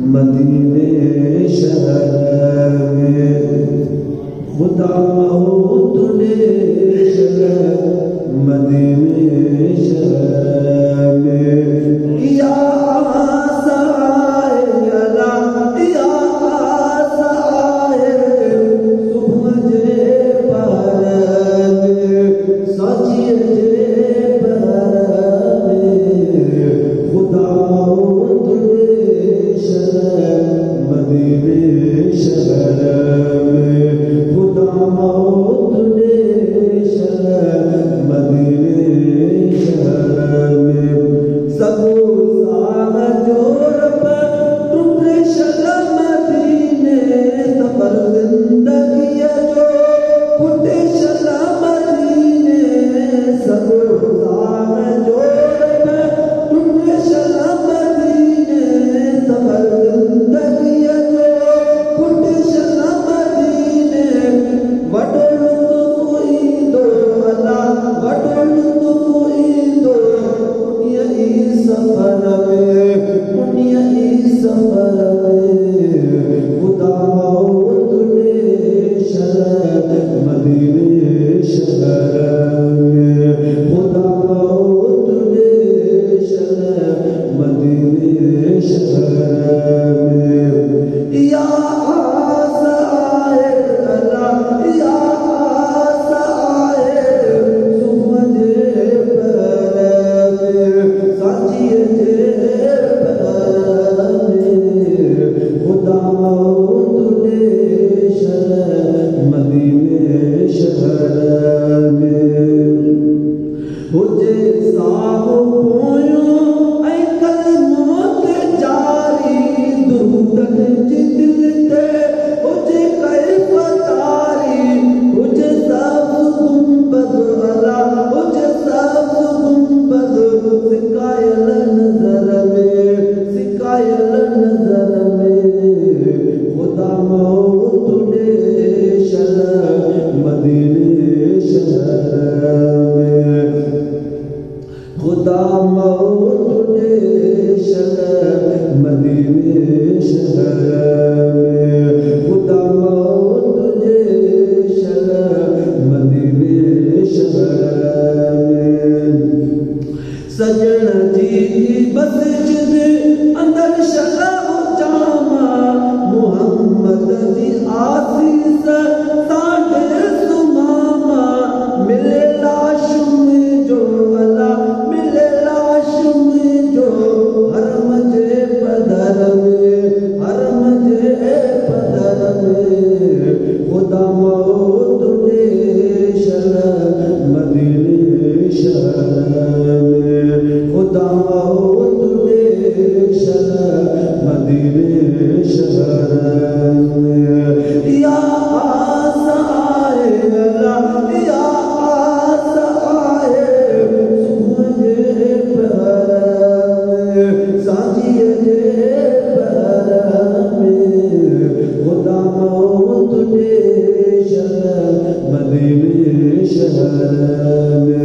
मदीने शहर में खुदा तुने मदीने शहर में या आसाए अला या आसाए सुबह जे पर सचिए जे पर खुदा मदीने शहर में खुदा तुने मदीने शहर में सबो साग जोर पर टूटे शल मदीने सफर जिंदगी जो टूटे शल मदीने सबो साग जोर पर टूटे शल मदीने सफर जिंदगी जो टूटे शल मदीने वडोल तो ईंदो अला वडोल तो ईंदो यही सफर में यही सफर में खुदा तुने मदीने शहर में खुदा तुने मदीने शहर में या आसाए अला या आसाए सुबह जे पर साजिए जे पर खुदा तुने मदीने शहर में हुजे साहो पोयो ऐं कलमों ते जारी दुरूदनि जी दिल ते हुजे कैफ़ तारी हुजे सब गुंबद अला हुजे सब गुंबद सिकायल नज़र में खुदा तुने मदीने शहर में खुदा तुने मदीने शहर में खुदा तुने मदीने शहर में सजन जी मस्जिद अंदर शला जामा मोहम्मद जी आसीस साढ़े सुमामा मिले लाश में जो अला मिले लाश में जो हरम जे पदर में हरम जे पदर में खुदा तुने मदीने शहर में खुदा तुने मदीने शहर में या आसाए अला या आसाए सुबह जे पर साजिए जे पर खुदा तुने मदीने शहर में